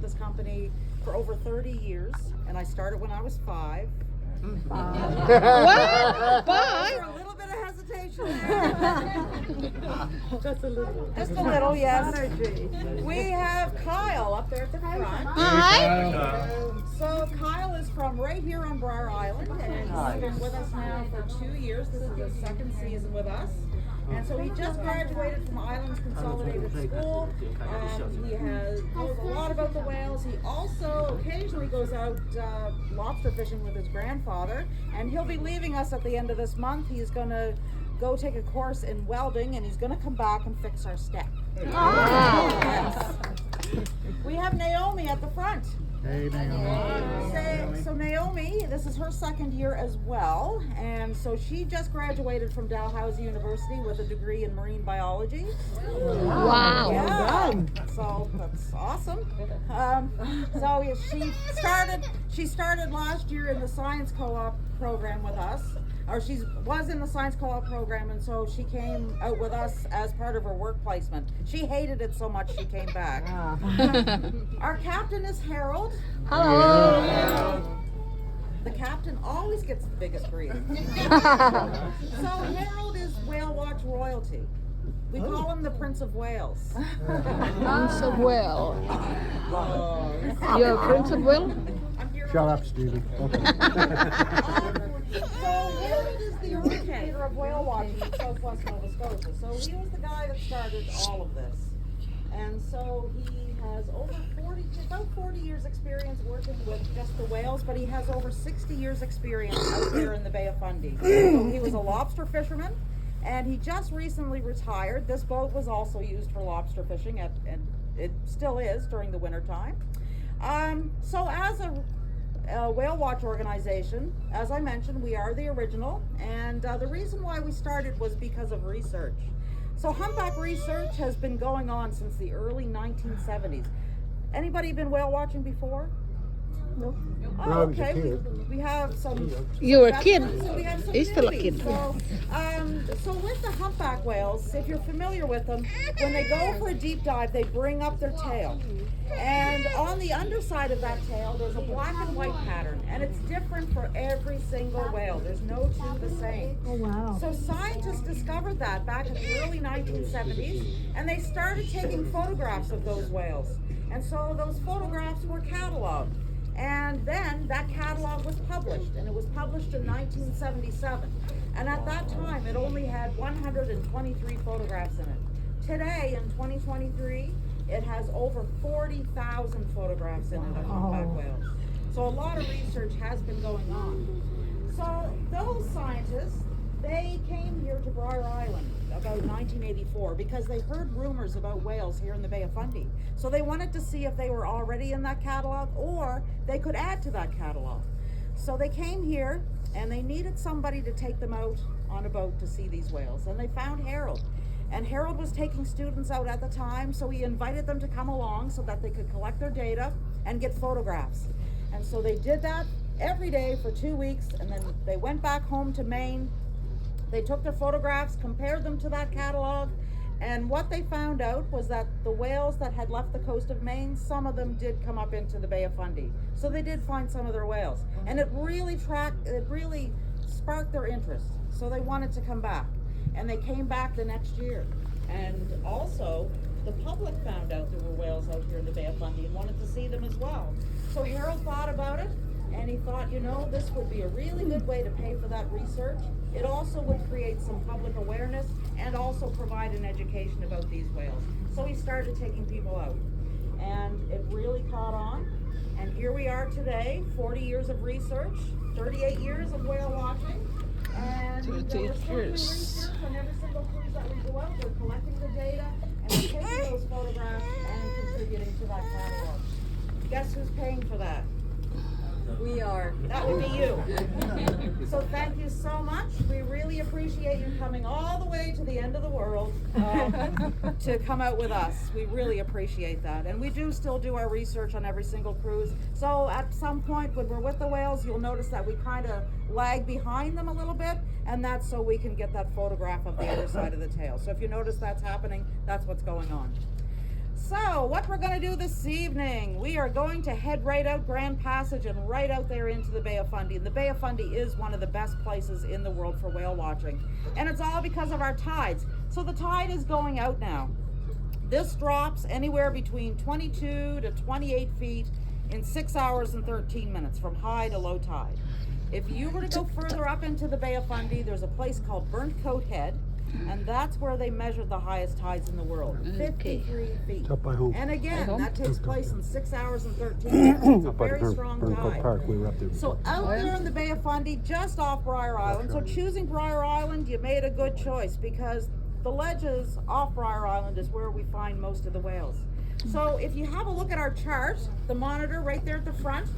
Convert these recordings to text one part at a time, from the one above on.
this company for over 30 years, and I started when I was 5. What? There's a little bit of hesitation there. Just a little. Just a little, yes. We have Kyle up there at the front. Hi. So Kyle is from right here on Briar Island, and he's been with us now for 2 years. This is his second season with us. And so he just graduated from Islands Consolidated School. He knows a lot about the whales. He also occasionally goes out lobster fishing with his grandfather. And he'll be leaving us at the end of this month. He's going to go take a course in welding, and he's going to come back and fix our step. Yes. We have Naomi at the front. Hey, Naomi. So Naomi, this is her second year as well, and so she just graduated from Dalhousie University with a degree in marine biology. Wow. Yeah. So that's awesome. So yeah, she started last year in the science co-op program with us. Or she was in the science co-op program, and so she came out with us as part of her work placement. She hated it so much she came back. Our captain is Harold. Hello. The captain always gets the biggest grief. So Harold is Whale Watch royalty. We call him the Prince of Wales. Prince of Wales. You're Prince of Wales? Shut up, Stevie. So Harold is the originator of whale watching in southwest Nova Scotia. So he was the guy that started all of this. And so he has about 40 years experience working with just the whales, but he has over 60 years experience out here in the Bay of Fundy. So he was a lobster fisherman, and he just recently retired. This boat was also used for lobster fishing, and it still is during the winter time. So as a Whale Watch organization, as I mentioned, we are the original, and the reason why we started was because of research. So humpback research has been going on since the early 1970s. Anybody been whale watching before? No. Oh, When I was a okay. kid. We have some. You were a kid. veterans, and we have some He's still a newbies. kid. So with the humpback whales, if you're familiar with them, when they go for a deep dive, they bring up their tail. And on the underside of that tail, there's a black and white pattern, and it's different for every single whale. There's no two the same. Oh, wow. So scientists discovered that back in the early 1970s, and they started taking photographs of those whales. And so those photographs were cataloged. And then that catalog was published, and it was published in 1977. And at that time, it only had 123 photographs in it. Today, in 2023, it has over 40,000 photographs in it of humpback whales. So a lot of research has been going on. So those scientists, they came here to Briar Island about 1984 because they heard rumors about whales here in the Bay of Fundy. So they wanted to see if they were already in that catalog or they could add to that catalog. So they came here and they needed somebody to take them out on a boat to see these whales. And they found Harold. And Harold was taking students out at the time, so he invited them to come along so that they could collect their data and get photographs. And so they did that every day for 2 weeks, and then they went back home to Maine. They took their photographs, compared them to that catalog, and what they found out was that the whales that had left the coast of Maine, some of them did come up into the Bay of Fundy. So they did find some of their whales. And it really sparked their interest. So they wanted to come back. And they came back the next year. And also, the public found out there were whales out here in the Bay of Fundy and wanted to see them as well. So Harold thought about it, and he thought, this would be a really good way to pay for that research. It also would create some public awareness and also provide an education about these whales. So he started taking people out. And it really caught on. And here we are today, 40 years of research, 38 years of whale watching. And we're still doing research on every single cruise that we go out. We're collecting the data and we're taking those photographs and contributing to that catalog. Guess who's paying for that? We are. That would be you. So thank you so much. We really appreciate you coming all the way to the end of the world to come out with us. We really appreciate that. And we do still do our research on every single cruise. So at some point when we're with the whales, you'll notice that we kind of lag behind them a little bit, and that's so we can get that photograph of the other side of the tail. So if you notice that's happening, that's what's going on. So, what we're going to do this evening, we are going to head right out Grand Passage and right out there into the Bay of Fundy. And the Bay of Fundy is one of the best places in the world for whale watching. And it's all because of our tides. So the tide is going out now. This drops anywhere between 22 to 28 feet in 6 hours and 13 minutes from high to low tide. If you were to go further up into the Bay of Fundy, there's a place called Burnt Coat Head. And that's where they measured the highest tides in the world, 53 feet. Up by who? And again, home? that takes place in 6 hours and 13 minutes. It's a Up by very strong Burncoat tide. Park. We were up there. So out there in the Bay of Fundy, just off Briar Island. So choosing Briar Island, you made a good choice because the ledges off Briar Island is where we find most of the whales. So if you have a look at our chart, the monitor right there at the front,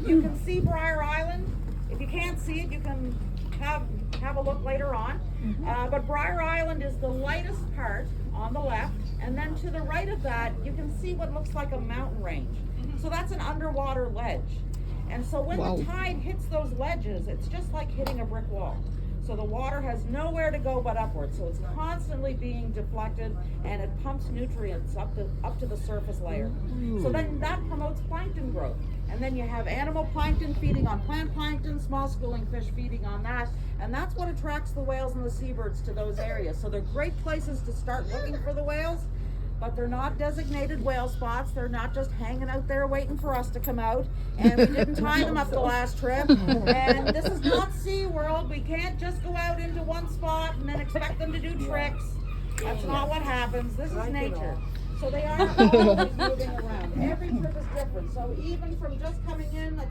you can see Briar Island. If you can't see it, you can have a look later on. But Briar Island is the lightest part on the left, and then to the right of that, you can see what looks like a mountain range. So that's an underwater ledge. And so when the tide hits those ledges, it's just like hitting a brick wall. So the water has nowhere to go but upwards. So it's constantly being deflected, and it pumps nutrients up to the surface layer. So then that promotes plankton growth. And then you have animal plankton feeding on plant plankton, small schooling fish feeding on that. And that's what attracts the whales and the seabirds to those areas. So they're great places to start looking for the whales, but they're not designated whale spots. They're not just hanging out there waiting for us to come out. And we didn't tie them up the last trip. And this is not SeaWorld. We can't just go out into one spot and then expect them to do tricks. That's not what happens. This is nature. So they are always moving around. Every trip is different. So even from just coming in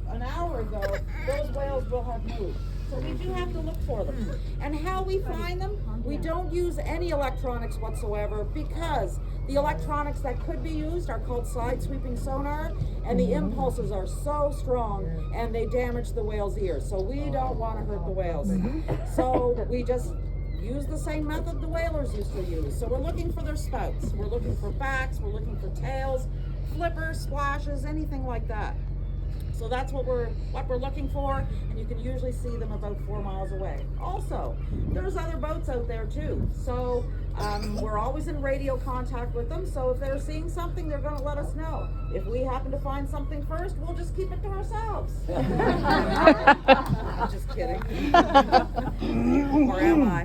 an hour ago, those whales will have moved. So we do have to look for them. And how we find them, we don't use any electronics whatsoever because the electronics that could be used are called side sweeping sonar, and the impulses are so strong and they damage the whale's ears. So we don't want to hurt the whales. So we just use the same method the whalers used to use. So we're looking for their spouts, we're looking for backs, we're looking for tails, flippers, splashes, anything like that. So that's what we're looking for, and you can usually see them about 4 miles away. Also, there's other boats out there too. So we're always in radio contact with them. So if they're seeing something, they're going to let us know. If we happen to find something first, we'll just keep it to ourselves. I'm just kidding. Or am I?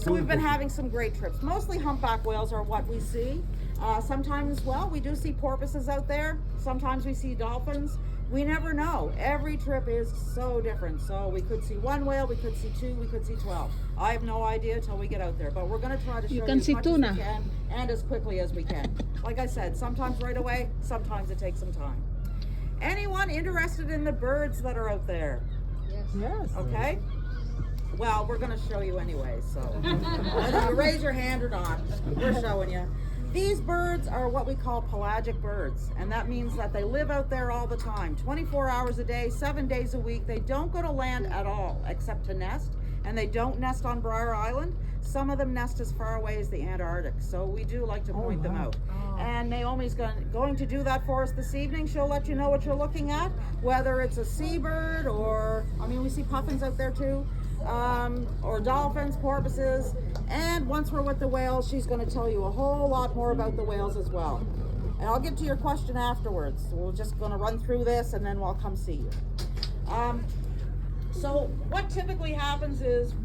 So we've been having some great trips. Mostly humpback whales are what we see. Sometimes, well, we do see porpoises out there. Sometimes we see dolphins. We never know. Every trip is so different. So we could see one whale, we could see 2, we could see 12. I have no idea until we get out there. But we're going to try to show you as much as we can and as quickly as we can. Like I said, sometimes right away, sometimes it takes some time. Anyone interested in the birds that are out there? Yes. Okay. Well, we're going to show you anyway. So whether you raise your hand or not, we're showing you. These birds are what we call pelagic birds, and that means that they live out there all the time, 24 hours a day, 7 days a week. They don't go to land at all except to nest, and they don't nest on Briar Island. Some of them nest as far away as the Antarctic, so we do like to point them out. And Naomi's going to do that for us this evening. She'll let you know what you're looking at, whether it's a seabird or, I mean, we see puffins out there too. Or dolphins, porpoises, and once we're with the whales, she's going to tell you a whole lot more about the whales as well. And I'll get to your question afterwards. We're just going to run through this and then we'll come see you. So what typically happens is